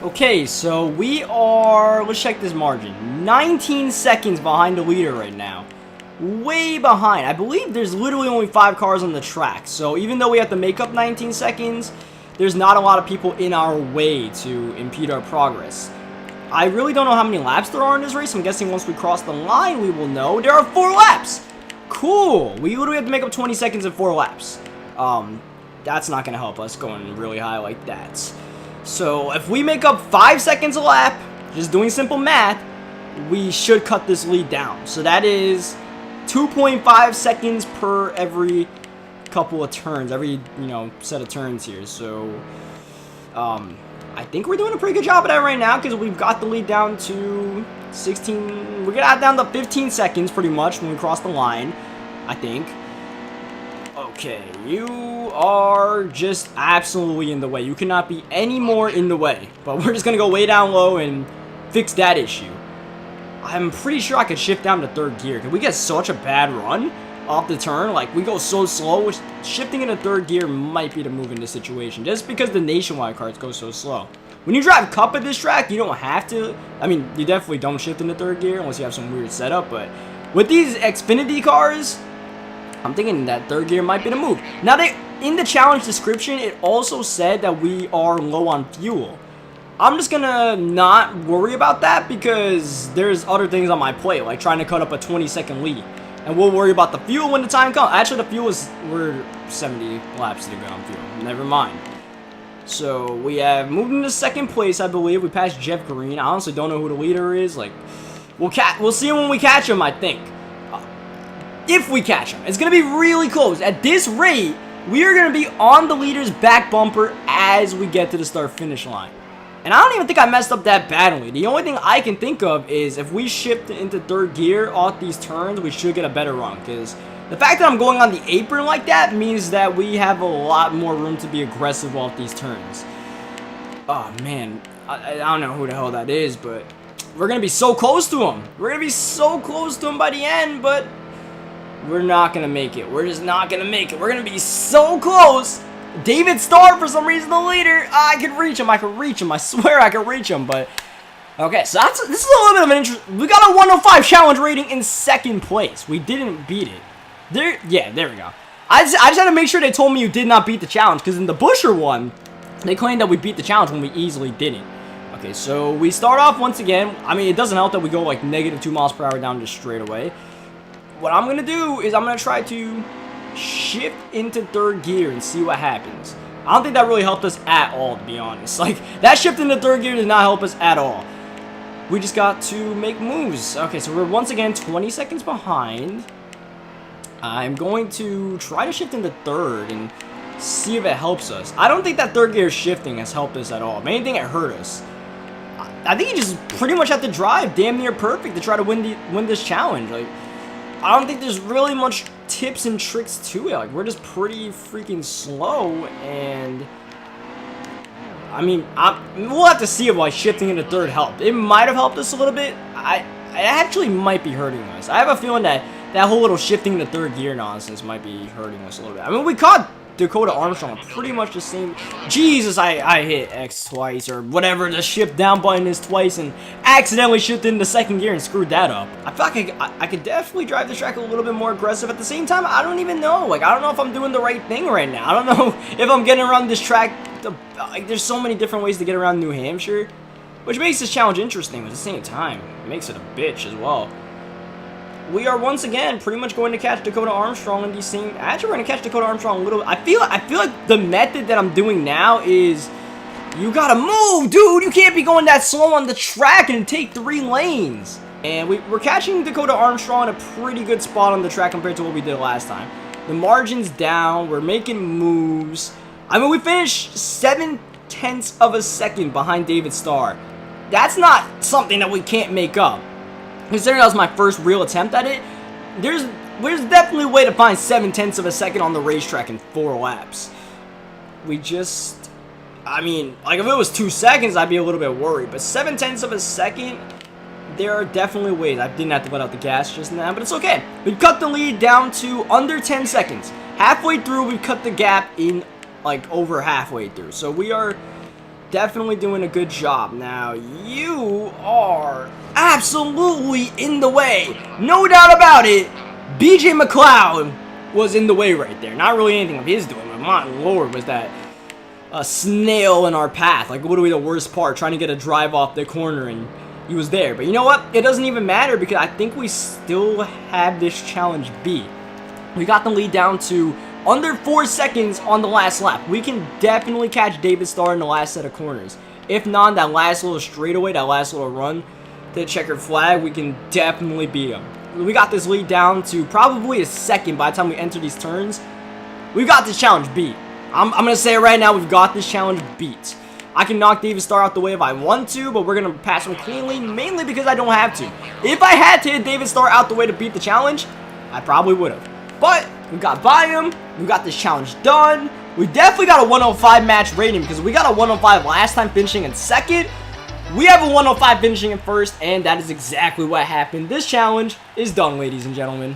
Okay, so we are, let's check this margin, 19 seconds behind the leader right now. Way behind. I believe there's literally only 5 cars on the track, so even though we have to make up 19 seconds, there's not a lot of people in our way to impede our progress. I really don't know how many laps there are in this race. I'm guessing once we cross the line, we will know. There are 4 laps! Cool! We literally have to make up 20 seconds in 4 laps. That's not going to help us going really high like that. So, if we make up 5 seconds a lap, just doing simple math, we should cut this lead down. So that is 2.5 seconds per every couple of turns, every, set of turns here. So, I think we're doing a pretty good job of that right now because we've got the lead down to 16, we got down to 15 seconds pretty much when we cross the line, I think. Okay, you are just absolutely in the way. You cannot be any more in the way. But we're just going to go way down low and fix that issue. I'm pretty sure I could shift down to 3rd gear. Because we get such a bad run off the turn. Like, we go so slow. Shifting into 3rd gear might be the move in this situation. Just because the nationwide cards go so slow. When you drive Cup at this track, you don't have to. I mean, you definitely don't shift into 3rd gear unless you have some weird setup. But with these Xfinity cars, I'm thinking that 3rd gear might be the move. Now, in the challenge description, it also said that we are low on fuel. I'm just gonna not worry about that because there's other things on my plate, like trying to cut up a 20-second lead. And we'll worry about the fuel when the time comes. Actually, the fuel is, we're 70 laps to go on fuel. Never mind. So, we have moved into 2nd place, I believe. We passed Jeff Green. I honestly don't know who the leader is. Like, we'll see him when we catch him, I think. If we catch him. It's going to be really close. At this rate, we are going to be on the leader's back bumper as we get to the start-finish line. And I don't even think I messed up that badly. The only thing I can think of is if we shift into 3rd gear off these turns, we should get a better run. Because the fact that I'm going on the apron like that means that we have a lot more room to be aggressive off these turns. Oh, man. I don't know who the hell that is, but we're going to be so close to him. We're going to be so close to him by the end, but we're not going to make it. We're just not going to make it. We're going to be so close. David Starr, for some reason, the leader. I can reach him. I can reach him. I swear I can reach him, but okay, so this is a little bit of an interest. We got a 105 challenge rating in 2nd place. We didn't beat it. There we go. I just had to make sure they told me you did not beat the challenge, because in the Busher one, they claimed that we beat the challenge when we easily didn't. Okay, so we start off once again. I mean, it doesn't help that we go like -2 miles per hour down just straight away. What I'm going to do is I'm going to try to shift into 3rd gear and see what happens. I don't think that really helped us at all, to be honest. Like, that shift into 3rd gear did not help us at all. We just got to make moves. Okay, so we're once again 20 seconds behind. I'm going to try to shift into 3rd and see if it helps us. I don't think that 3rd gear shifting has helped us at all. If anything, it hurt us. I think you just pretty much have to drive damn near perfect to try to win this challenge. Like, I don't think there's really much tips and tricks to it. Like, we're just pretty freaking slow, and I mean, we'll have to see if like shifting into 3rd helped. It might have helped us a little bit. It actually might be hurting us. I have a feeling that that whole little shifting into 3rd gear nonsense might be hurting us a little bit. I mean, we caught Dakota Armstrong pretty much the same. Jesus, I hit X twice or whatever the shift down button is twice and accidentally shifted into 2nd gear and screwed that up. I feel like I could definitely drive this track a little bit more aggressive. At the same time, I don't even know. Like, I don't know if I'm doing the right thing right now. I don't know if I'm getting around this track. Like, there's so many different ways to get around New Hampshire, which makes this challenge interesting, but at the same time, it makes it a bitch as well. We are once again pretty much going to catch Dakota Armstrong in these same. Actually, we're going to catch Dakota Armstrong a little. I feel like the method that I'm doing now is you gotta move, dude. You can't be going that slow on the track and take 3 lanes. And we're catching Dakota Armstrong in a pretty good spot on the track compared to what we did last time. The margin's down. We're making moves. I mean, we finished 0.7 of a second behind David Starr. That's not something that we can't make up. Considering that was my first real attempt at it, there's definitely a way to find 0.7 of a second on the racetrack in 4 laps. We just, I mean, like if it was 2 seconds, I'd be a little bit worried. But 0.7 of a second, there are definitely ways. I didn't have to let out the gas just now, but it's okay. We've cut the lead down to under 10 seconds. Halfway through, we've cut the gap in like over halfway through. So we are definitely doing a good job. Now, you are absolutely in the way. No doubt about it. BJ McLeod was in the way right there. Not really anything of his doing, but my lord, was that a snail in our path. Like, literally the worst part, trying to get a drive off the corner, and he was there. But you know what? It doesn't even matter because I think we still have this challenge beat. We got the lead down to under 4 seconds on the last lap. We can definitely catch David Starr in the last set of corners. If not, that last little straightaway, that last little run to the checkered flag, we can definitely beat him. We got this lead down to probably a second by the time we enter these turns. We've got this challenge beat. I'm going to say it right now, we've got this challenge beat. I can knock David Starr out the way if I want to, but we're going to pass him cleanly, mainly because I don't have to. If I had to hit David Starr out the way to beat the challenge, I probably would have. But we got by him. We got this challenge done. We definitely got a 105 match rating because we got a 105 last time finishing in second. We have a 105 finishing in first, and that is exactly what happened. This challenge is done, ladies and gentlemen.